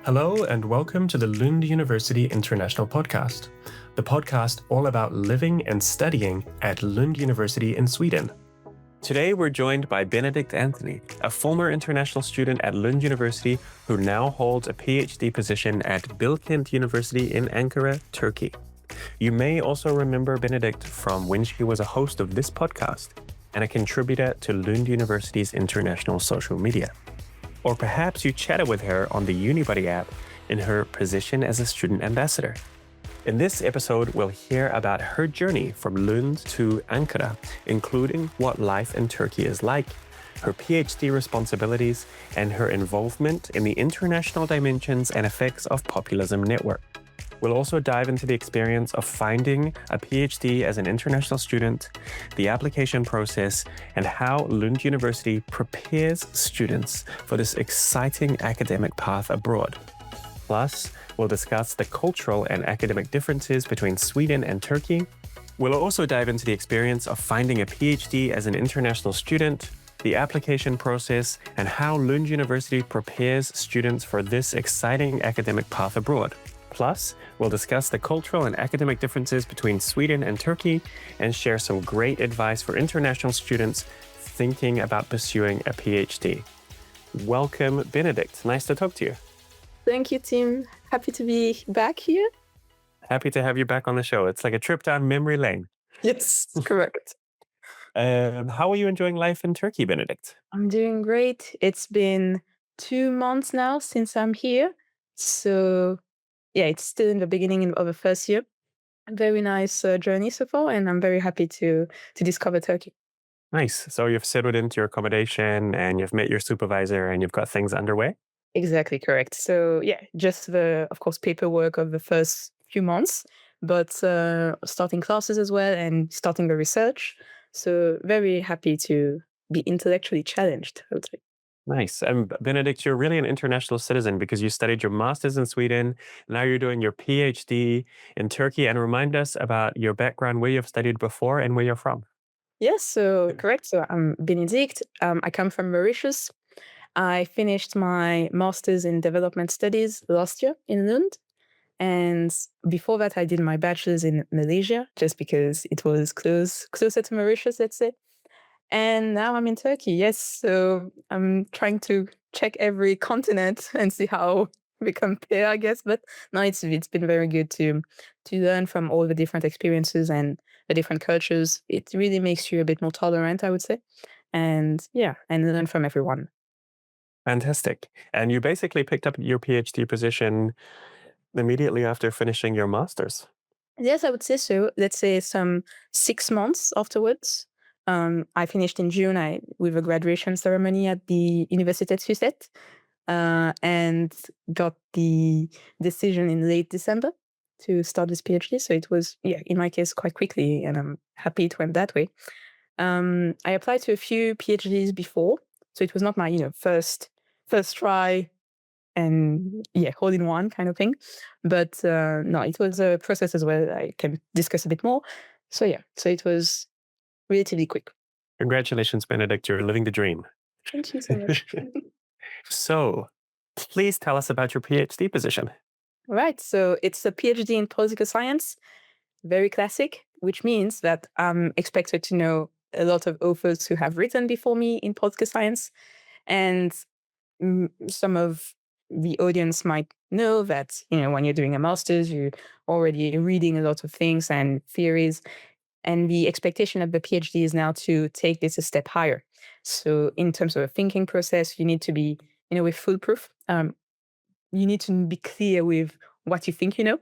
Hello and welcome to the Lund University International Podcast, the podcast all about living and studying at Lund University in Sweden. Today we're joined by Benedict Anthony, a former international student at Lund University who now holds a PhD position at Bilkent University in Ankara, Turkey. You may also remember Benedict from when she was a host of this podcast and a contributor to Lund University's international social media. Or perhaps you chatted with her on the Unibuddy app in her position as a student ambassador. In this episode, we'll hear about her journey from Lund to Ankara, including what life in Turkey is like, her PhD responsibilities, and her involvement in the international dimensions and effects of populism network. We'll also dive into the experience of finding a PhD as an international student, the application process, and how Lund University prepares students for this exciting academic path abroad. Plus, we'll discuss the cultural and academic differences between Sweden and Turkey. We'll also dive into the experience of finding a PhD as an international student, the application process, and how Lund University prepares students for this exciting academic path abroad. Plus, we'll discuss the cultural and academic differences between Sweden and Turkey and share some great advice for international students thinking about pursuing a PhD. Welcome, Benedict. Nice to talk to you. Thank you, Tim. Happy to be back here. Happy to have you back on the show. It's like a trip down memory lane. Yes, correct. How are you enjoying life in Turkey, Benedict? I'm doing great. It's been 2 months now since I'm here. So yeah, it's still in the beginning of the first year. A very nice journey so far, and I'm very happy to discover Turkey. Nice. So you've settled into your accommodation and you've met your supervisor and you've got things underway? Exactly correct. So yeah, just of course, paperwork of the first few months, but starting classes as well and starting the research. So very happy to be intellectually challenged, I would say. Nice. And Benedict, you're really an international citizen because you studied your master's in Sweden. Now you're doing your PhD in Turkey. And remind us about your background, where you've studied before and where you're from. Yes, so correct. So I'm Benedict. I come from Mauritius. I finished my master's in development studies last year in Lund. And before that, I did my bachelor's in Malaysia, just because it was closer to Mauritius, let's say. And now I'm in Turkey. Yes, so I'm trying to check every continent and see how we compare, I guess. But no, it's been very good to learn from all the different experiences and the different cultures. It really makes you a bit more tolerant, I would say. And yeah, and learn from everyone. Fantastic. And you basically picked up your PhD position immediately after finishing your master's. Yes, I would say so. Let's say some 6 months afterwards. I finished in June with a graduation ceremony at the University S6E8 and got the decision in late December to start this PhD. So it was, yeah, in my case, quite quickly, and I'm happy it went that way. I applied to a few PhDs before, so it was not my first try and yeah, all in one kind of thing. But no, it was a process as well. I can discuss a bit more. So yeah, so it was relatively quick. Congratulations, Benedict. You're living the dream. Thank you so much. So please tell us about your PhD position. All right, so it's a PhD in political science, very classic, which means that I'm expected to know a lot of authors who have written before me in political science. And some of the audience might know that, when you're doing a master's, you're already reading a lot of things and theories. And the expectation of the PhD is now to take this a step higher. So in terms of a thinking process, you need to be, with foolproof. You need to be clear with what you think you know.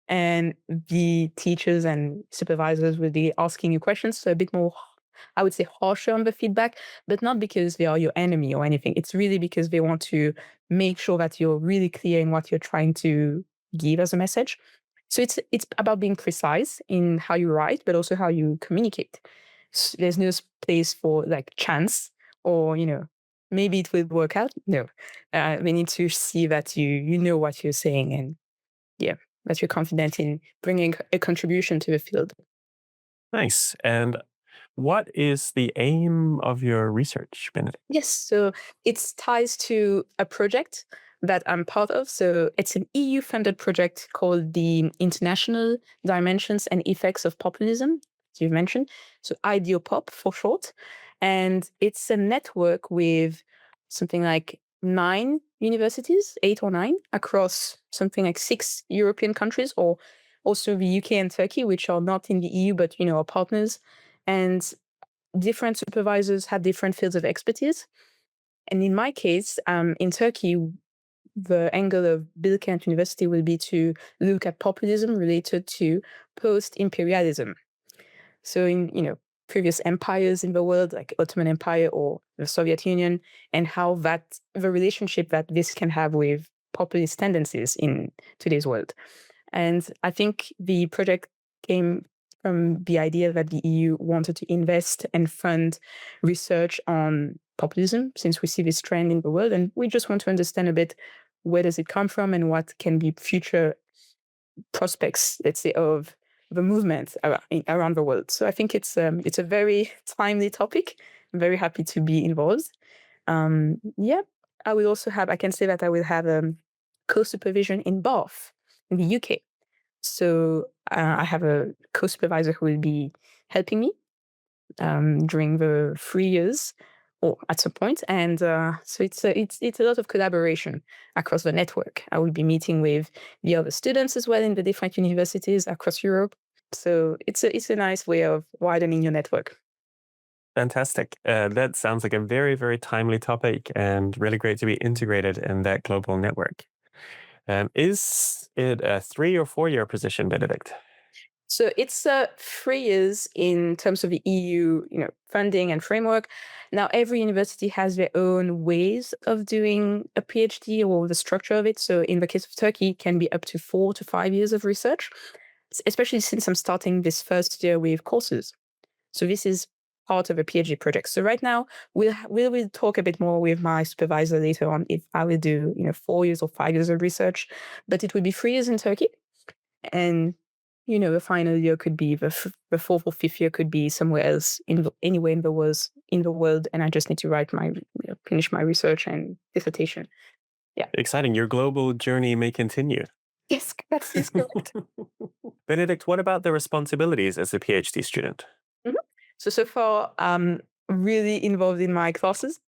And the teachers and supervisors will be asking you questions. So a bit more, I would say, harsher on the feedback, but not because they are your enemy or anything. It's really because they want to make sure that you're really clear in what you're trying to give as a message. So it's about being precise in how you write, but also how you communicate. There's no place for like chance or, maybe it will work out. No, we need to see that you know what you're saying and yeah, that you're confident in bringing a contribution to the field. Nice. And what is the aim of your research, Benedict? Yes, so it ties to a project that I'm part of. So it's an EU-funded project called the International Dimensions and Effects of Populism, as you've mentioned. So IDEOPOP for short. And it's a network with something like 9 universities, 8 or 9, across something like 6 European countries, or also the UK and Turkey, which are not in the EU, but, are partners. And different supervisors have different fields of expertise. And in my case, in Turkey, the angle of Bilkent University will be to look at populism related to post-imperialism. So in, previous empires in the world, like Ottoman Empire or the Soviet Union, and how the relationship that this can have with populist tendencies in today's world. And I think the project came from the idea that the EU wanted to invest and fund research on populism, since we see this trend in the world. And we just want to understand a bit, where does it come from and what can be future prospects, let's say, of the movement around the world. So I think it's a very timely topic. I'm very happy to be involved. I can say that I will have co-supervision in Bath in the UK. So I have a co-supervisor who will be helping me during the 3 years or at some point. And so it's a lot of collaboration across the network. I will be meeting with the other students as well in the different universities across Europe. So it's a nice way of widening your network. Fantastic. That sounds like a very, very timely topic and really great to be integrated in that global network. Is it a 3 or 4 year position, Benedict? So it's 3 years in terms of the EU, funding and framework. Now, every university has their own ways of doing a PhD or the structure of it. So in the case of Turkey, it can be up to 4 to 5 years of research, especially since I'm starting this first year with courses. So this is part of a PhD project. So right now, we'll talk a bit more with my supervisor later on if I will do 4 years or 5 years of research, but it will be 3 years in Turkey, and the final year could be the 4th or 5th year could be somewhere else anywhere in the world, and I just need to finish my research and dissertation. Yeah, exciting. Your global journey may continue. Yes, that's correct. Benedict, what about the responsibilities as a PhD student? Mm-hmm. So far, I'm really involved in my classes.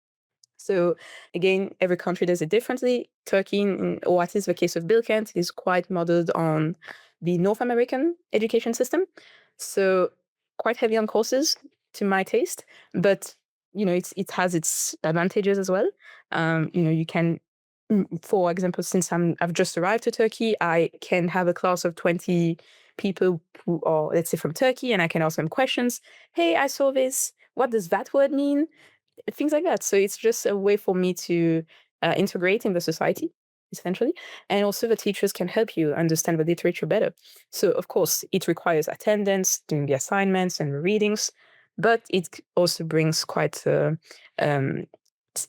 So again, every country does it differently. Turkey, or at least the case of Bilkent, is quite modeled on the North American education system. So quite heavy on courses to my taste, but it has its advantages as well. You can, for example, since I've just arrived to Turkey, I can have a class of 20 people who are, let's say, from Turkey, and I can ask them questions. Hey, I saw this. What does that word mean? Things like that. So it's just a way for me to integrate in the society, essentially. And also the teachers can help you understand the literature better. So of course, it requires attendance, doing the assignments and the readings, but it also brings quite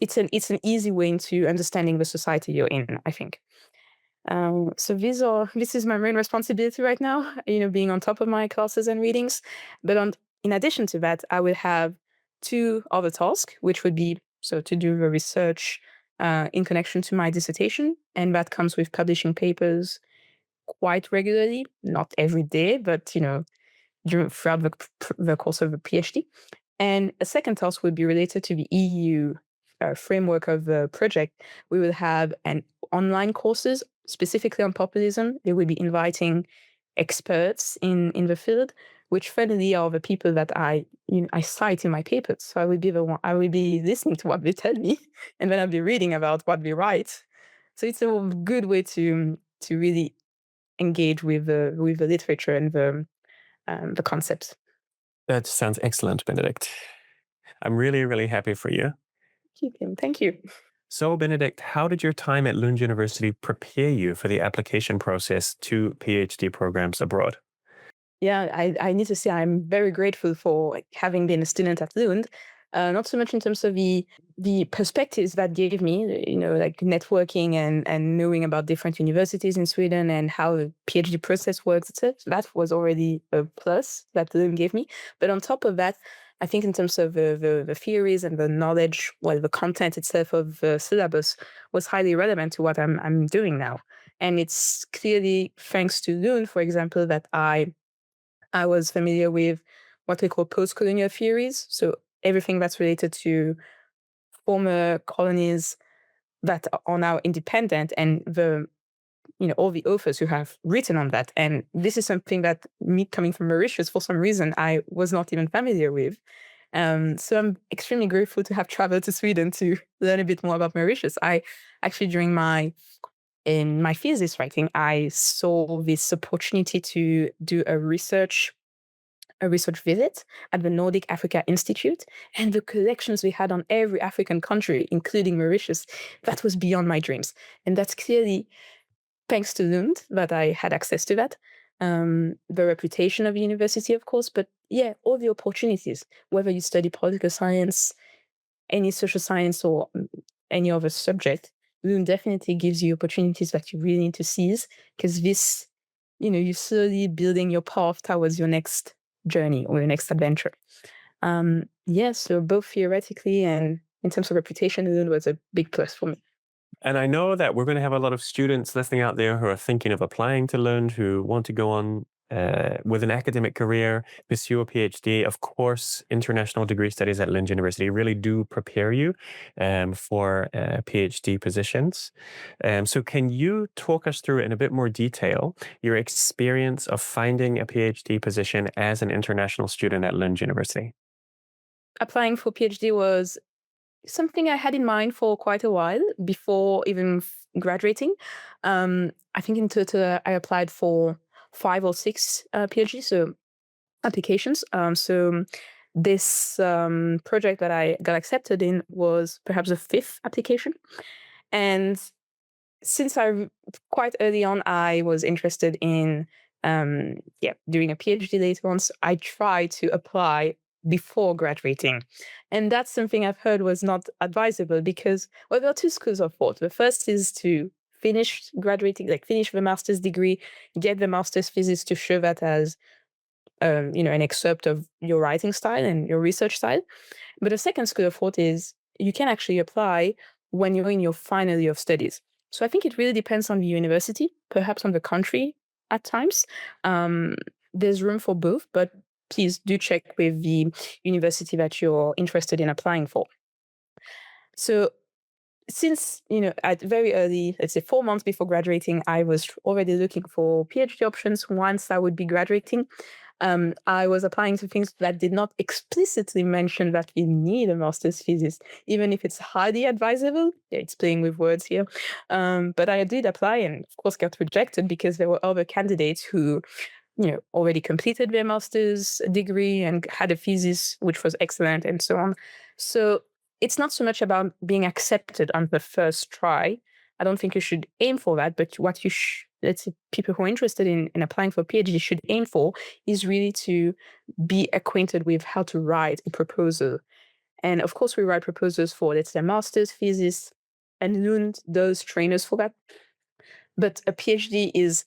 it's an easy way into understanding the society you're in, I think. So this is my main responsibility right now, being on top of my classes and readings. But in addition to that, I will have 2 other tasks, which would be to do the research in connection to my dissertation, and that comes with publishing papers quite regularly, not every day, but throughout the course of a PhD. And a second task would be related to the EU framework of the project. We will have an online courses specifically on populism. They will be inviting experts in the field, which funnily are the people that I cite in my papers. So I will be listening to what they tell me, and then I'll be reading about what they write. So it's a good way to really engage with the literature and the concepts. That sounds excellent, Benedict. I'm really, really happy for you. Thank you. So, Benedict, how did your time at Lund University prepare you for the application process to PhD programs abroad? Yeah, I need to say I'm very grateful for having been a student at Lund. Not so much in terms of the perspectives that gave me, like networking and knowing about different universities in Sweden and how the PhD process works, etc. That was already a plus that Lund gave me. But on top of that, I think in terms of the theories and the knowledge, well, the content itself of the syllabus was highly relevant to what I'm doing now. And it's clearly thanks to Lund, for example, that I was familiar with what we call post-colonial theories. So everything that's related to former colonies that are now independent, and all the authors who have written on that. And this is something that me coming from Mauritius, for some reason, I was not even familiar with. So I'm extremely grateful to have traveled to Sweden to learn a bit more about Mauritius. I actually, in my thesis writing, I saw this opportunity to do a research visit at the Nordic Africa Institute, and the collections we had on every African country, including Mauritius, that was beyond my dreams. And that's clearly thanks to Lund that I had access to that. The reputation of the university, of course, but yeah, all the opportunities, whether you study political science, any social science, or any other subject, Lund definitely gives you opportunities that you really need to seize, because this, you're slowly building your path towards your next journey or your next adventure. So both theoretically and in terms of reputation, Lund was a big plus for me. And I know that we're going to have a lot of students listening out there who are thinking of applying to Lund, who want to go on with an academic career, pursue a PhD. Of course, international degree studies at Lund University really do prepare you for PhD positions. So can you talk us through in a bit more detail your experience of finding a PhD position as an international student at Lund University? Applying for PhD was something I had in mind for quite a while before even graduating. I think in total I applied for 5 or 6 PhD applications. So this project that I got accepted in was perhaps the 5th application. And since quite early on, I was interested in doing a PhD later on, so I tried to apply before graduating. And that's something I've heard was not advisable because, well, there are 2 schools of thought. The first is to finish graduating, like finish the master's degree, get the master's thesis to show that as, an excerpt of your writing style and your research style. But the second school of thought is you can actually apply when you're in your final year of studies. So I think it really depends on the university, perhaps on the country at times. There's room for both, but please do check with the university that you're interested in applying for. So since, at very early, let's say 4 months before graduating, I was already looking for PhD options once I would be graduating. I was applying to things that did not explicitly mention that you need a master's thesis, even if it's highly advisable. Yeah, it's playing with words here. But I did apply and, of course, got rejected because there were other candidates who, already completed their master's degree and had a thesis which was excellent and so on. So it's not so much about being accepted on the first try. I don't think you should aim for that, but what let's say people who are interested in applying for a PhD should aim for is really to be acquainted with how to write a proposal. And of course, we write proposals for, let's say, a master's thesis, and Lund does train us for that. But a PhD is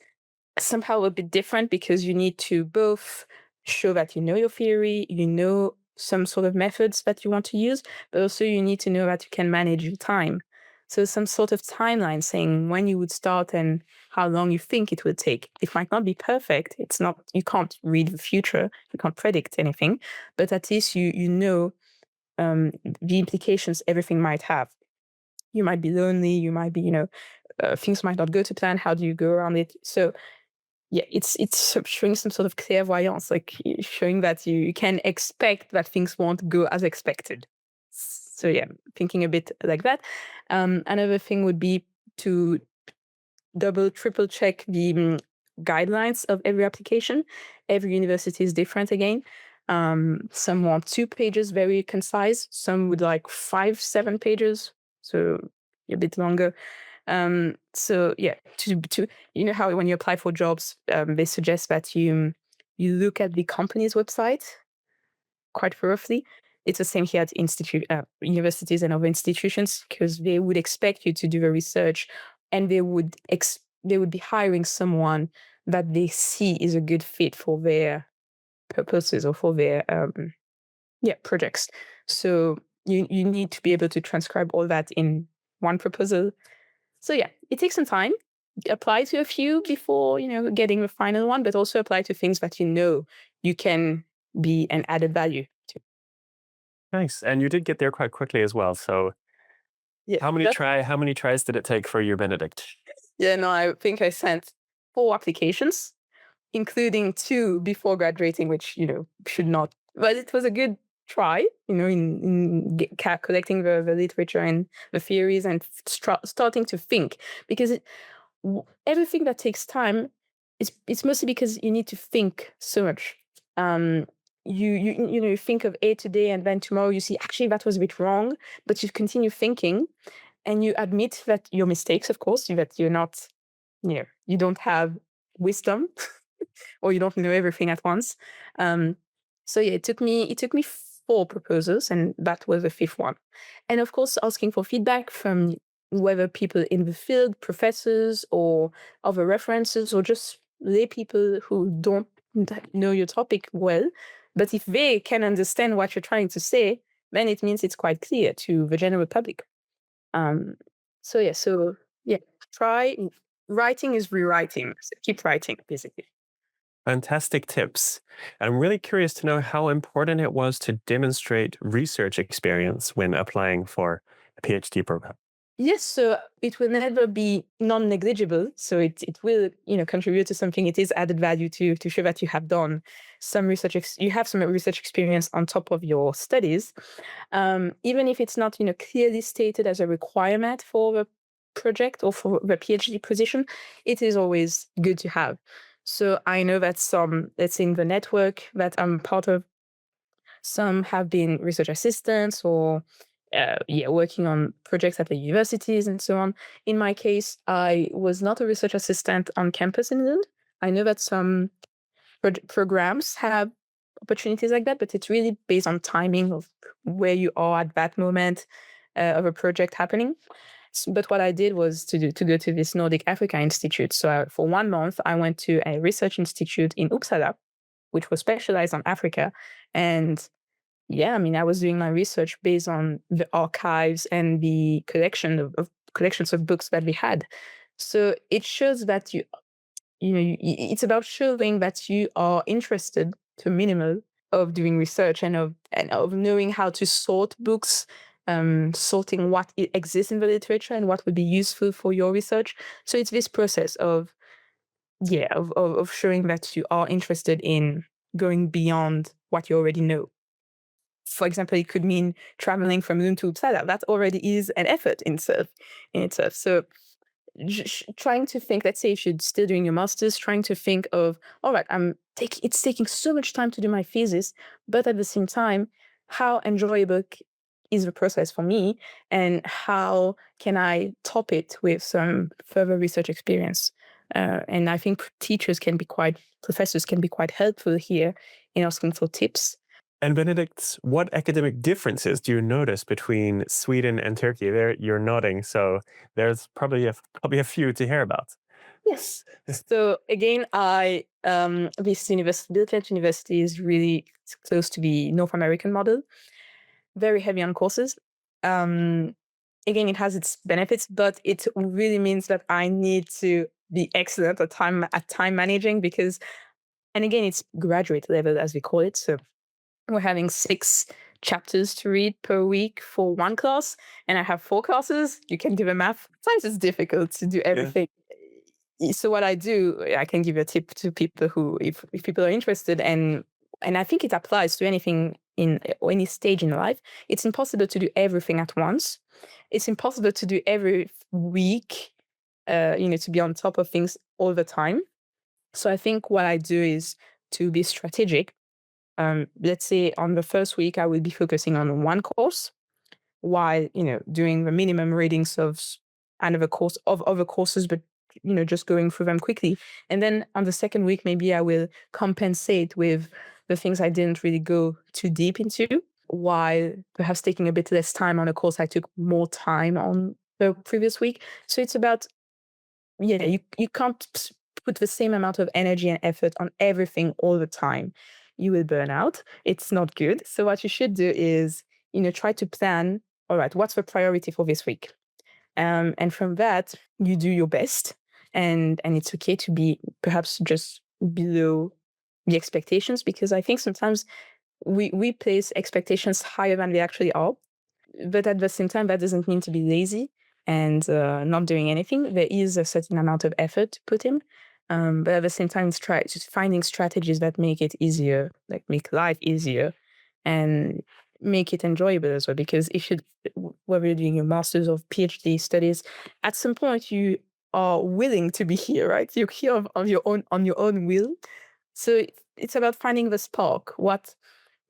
somehow a bit different because you need to both show that you know your theory, you know some sort of methods that you want to use, but also you need to know that you can manage your time. So some sort of timeline saying when you would start and how long you think it would take. It might not be perfect. You can't read the future. You can't predict anything, but at least you know the implications everything might have. You might be lonely. You might be, things might not go to plan. How do you go around it? So yeah, it's showing some sort of clairvoyance, like showing that you can expect that things won't go as expected. So yeah, thinking a bit like that. Another thing would be to double, triple check the guidelines of every application. Every university is different again. Some want 2 pages, very concise. Some would like 5, 7 pages, so a bit longer. So yeah, to how when you apply for jobs, they suggest that you look at the company's website quite thoroughly. It's the same here at universities and other institutions, because they would expect you to do the research, and they would be hiring someone that they see is a good fit for their purposes or for their projects. So you need to be able to transcribe all that in one proposal. So yeah, it takes some time. Apply to a few before, getting the final one, but also apply to things that you can be an added value to. Nice. And you did get there quite quickly as well. So Yeah. how many tries did it take for your Benedict? Yeah, no, I think I sent 4 applications, including 2 before graduating, which, should not. But it was a good try, collecting the literature and the theories and starting to think. Because everything that takes time, it's mostly because you need to think so much. You think of A today, and then tomorrow you see, actually, that was a bit wrong, but you continue thinking. And you admit that your mistakes, of course, that you're not, you don't have wisdom or you don't know everything at once. So yeah, it took me 4 proposals, and that was the 5th one. And of course, asking for feedback from whether people in the field, professors or other references, or just lay people who don't know your topic well. But if they can understand what you're trying to say, then it means it's quite clear to the general public. So yeah, try. Writing is rewriting. So keep writing, basically. Fantastic tips. I'm really curious to know how important it was to demonstrate research experience when applying for a PhD program. Yes, so it will never be non-negligible. So it will, contribute to something. It is added value to show that you have done some research. You have some research experience on top of your studies, even if it's not, clearly stated as a requirement for the project or for the PhD position. It is always good to have. So I know that some, let's say in the network that I'm part of, some have been research assistants or working on projects at the universities and so on. In my case, I was not a research assistant on campus in Lund. I know that some programs have opportunities like that, but it's really based on timing of where you are at that moment of a project happening. But what I did was to go to this Nordic Africa Institute. So for 1 month, I went to a research institute in Uppsala, which was specialized on Africa. And yeah, I mean, I was doing my research based on the archives and the collections of books that we had. So it shows that it's about showing that you are interested to minimal of doing research and of knowing how to sort books, sorting what exists in the literature and what would be useful for your research. So it's this process of showing that you are interested in going beyond what you already know. For example, it could mean traveling from Lund to Uppsala. That already is an effort in itself. So trying to think, let's say if you're still doing your master's, trying to think of, all right, it's taking so much time to do my thesis, but at the same time, how enjoyable is the process for me, and how can I top it with some further research experience? And I think professors can be quite helpful here in asking for tips. And Benedict, what academic differences do you notice between Sweden and Turkey? There, you're nodding, so there's probably a few to hear about. Yes. So again, this university, Bilkent University, is really close to the North American model. Very heavy on courses. Again, it has its benefits, but it really means that I need to be excellent at time managing and again, it's graduate level as we call it. So we're having 6 chapters to read per week for one class, and I have 4 classes. You can do the math. Sometimes it's difficult to do everything. Yeah. So what I do, I can give a tip to people who, if people are interested, and I think it applies to anything in any stage in life. It's impossible to do everything at once. It's impossible to do every week, to be on top of things all the time. So I think what I do is to be strategic. Let's say on the first week, I will be focusing on one course while, doing the minimum readings of other courses, but, just going through them quickly. And then on the second week, maybe I will compensate with the things I didn't really go too deep into, while perhaps taking a bit less time on a course I took more time on the previous week. So it's about, you can't put the same amount of energy and effort on everything all the time. you will burn out. It's not good. So what you should do is, try to plan, all right, what's the priority for this week? And from that, you do your best. And it's okay to be perhaps just below the expectations, because I think sometimes we place expectations higher than they actually are. But at the same time, that doesn't mean to be lazy and not doing anything. There is a certain amount of effort to put in. But at the same time, it's just finding strategies that make it easier, like make life easier and make it enjoyable as well. Because whether you're doing your master's or PhD studies, at some point you are willing to be here, right? You're here on your own will. So it's about finding the spark. What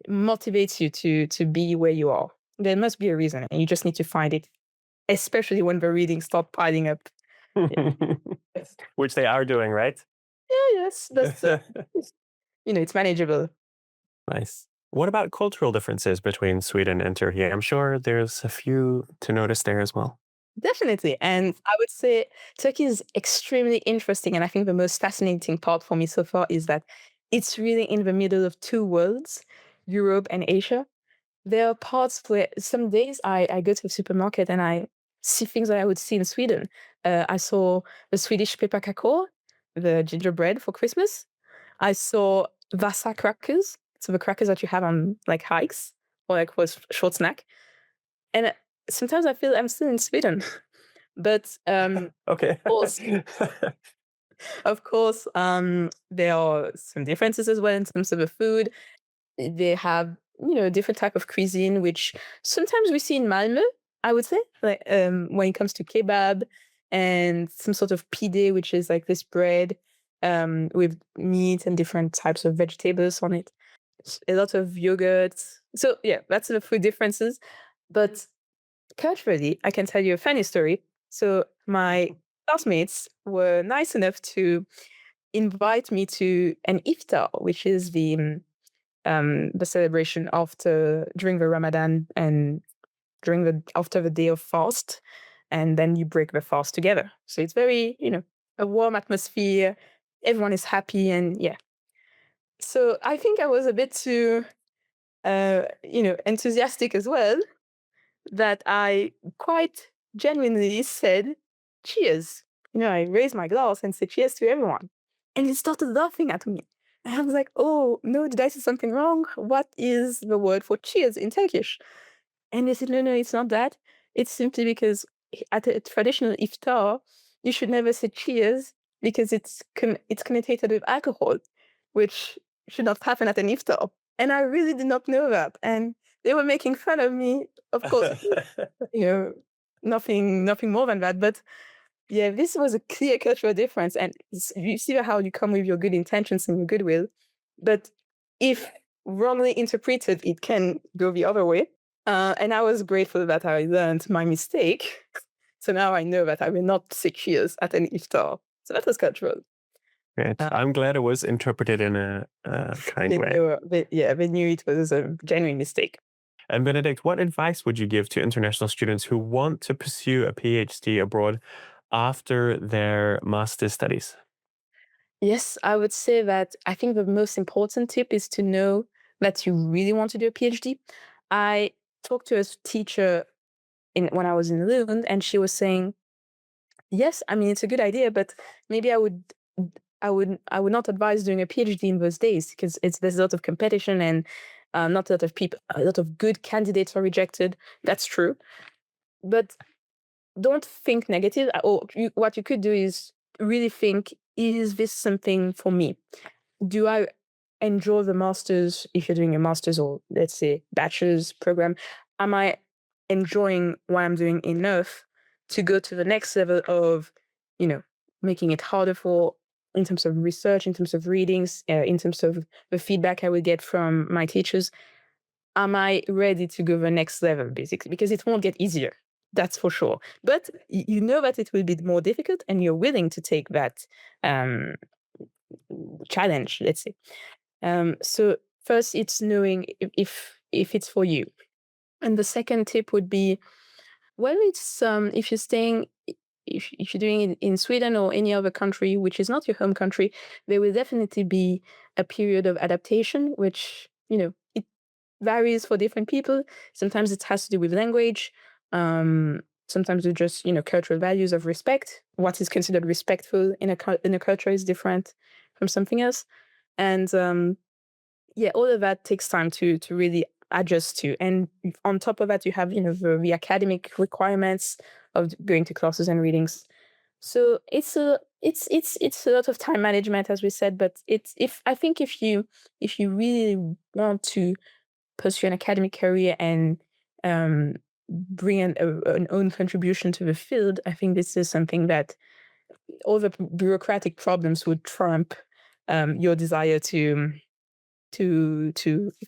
motivates you to be where you are? There must be a reason, and you just need to find it, especially when the readings start piling up. Yes. Which they are doing, right? Yeah, yes, that's it's manageable. Nice. What about cultural differences between Sweden and Turkey? I'm sure there's a few to notice there as well. Definitely. And I would say Turkey is extremely interesting. And I think the most fascinating part for me so far is that it's really in the middle of two worlds, Europe and Asia. There are parts where some days I go to the supermarket and I see things that I would see in Sweden. I saw the Swedish pepparkakor, the gingerbread for Christmas. I saw Vasa crackers, so the crackers that you have on like hikes or like for a short snack. And sometimes I feel I'm still in Sweden. But Okay. of course, there are some differences as well in terms of the food. They have, different type of cuisine, which sometimes we see in Malmö, I would say, like when it comes to kebab and some sort of pide, which is like this bread with meat and different types of vegetables on it. A lot of yogurt. So yeah, that's the food differences. But culturally, I can tell you a funny story. So my classmates were nice enough to invite me to an iftar, which is the celebration during the Ramadan and after the day of fast, and then you break the fast together. So it's very, a warm atmosphere. Everyone is happy, and yeah. So I think I was a bit too, enthusiastic as well, that I quite genuinely said, cheers. I raised my glass and said cheers to everyone. And he started laughing at me. And I was like, oh, no, did I say something wrong? What is the word for cheers in Turkish? And they said, no, it's not that. It's simply because at a traditional iftar, you should never say cheers because it's connotated with alcohol, which should not happen at an iftar. And I really did not know that. And they were making fun of me, of course, nothing more than that. But yeah, this was a clear cultural difference. And you see how you come with your good intentions and your goodwill. But if wrongly interpreted, it can go the other way. And I was grateful that I learned my mistake. So now I know that I will not say cheers at an iftar. So that was cultural. Great. I'm glad it was interpreted in a kind way. They knew it was a genuine mistake. And Benedict, what advice would you give to international students who want to pursue a PhD abroad after their master's studies? Yes, I would say that I think the most important tip is to know that you really want to do a PhD. I talked to a teacher when I was in Lund, and she was saying, yes, I mean, it's a good idea, but maybe I would not advise doing a PhD in those days because there's a lot of competition and not a lot of people, a lot of good candidates are rejected. That's true, but don't think negative. What you could do is really think: is this something for me? Do I enjoy the master's? If you're doing a master's or let's say bachelor's program, am I enjoying what I'm doing enough to go to the next level of, making it harder in terms of research, in terms of readings, in terms of the feedback I will get from my teachers? Am I ready to go the next level, basically? Because it won't get easier, that's for sure. But you know that it will be more difficult, and you're willing to take that challenge, let's say. So first, it's knowing if it's for you, and the second tip would be, well, it's if you're staying if you're doing it in Sweden or any other country, which is not your home country, there will definitely be a period of adaptation, which, it varies for different people. Sometimes it has to do with language. Sometimes with just, cultural values of respect. What is considered respectful in a culture is different from something else. And all of that takes time to really adjust to. And on top of that, you have, the academic requirements of going to classes and readings. So it's a lot of time management, as we said. But I think if you really want to pursue an academic career and bring an own contribution to the field, I think this is something that all the bureaucratic problems would trump your desire to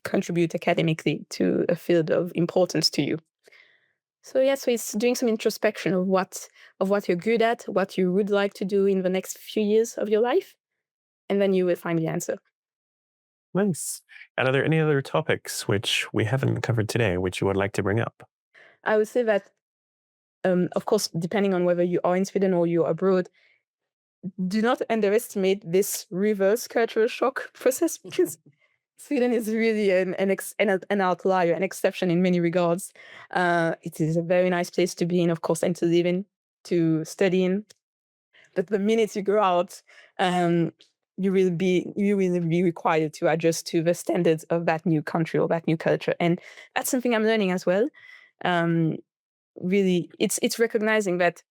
contribute academically to a field of importance to you. So it's doing some introspection of what you're good at, what you would like to do in the next few years of your life, and then you will find the answer. Nice. And are there any other topics which we haven't covered today, which you would like to bring up? I would say that, of course, depending on whether you are in Sweden or you're abroad, do not underestimate this reverse cultural shock process, because Sweden is really an outlier, an exception in many regards. It is a very nice place to be in, of course, and to live in, to study in. But the minute you go out, you will be required to adjust to the standards of that new country or that new culture, and that's something I'm learning as well. Really, it's recognizing that,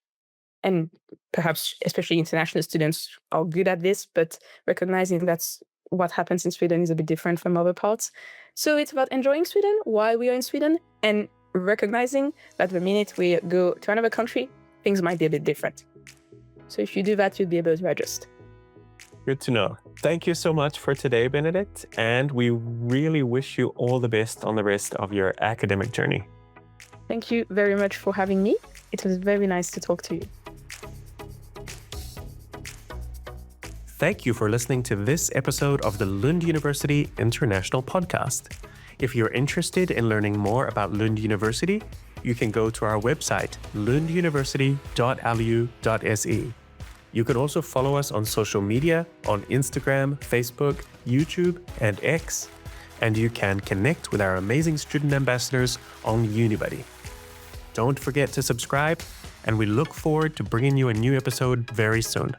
and perhaps especially international students are good at this, but recognizing that's what happens in Sweden is a bit different from other parts. So it's about enjoying Sweden while we are in Sweden, and recognizing that the minute we go to another country, things might be a bit different. So if you do that, you'll be able to adjust. Good to know. Thank you so much for today, Benedict. And we really wish you all the best on the rest of your academic journey. Thank you very much for having me. It was very nice to talk to you. Thank you for listening to this episode of the Lund University International Podcast. If you're interested in learning more about Lund University, you can go to our website, lunduniversity.lu.se. You can also follow us on social media on Instagram, Facebook, YouTube, and X. And you can connect with our amazing student ambassadors on Unibuddy. Don't forget to subscribe, and we look forward to bringing you a new episode very soon.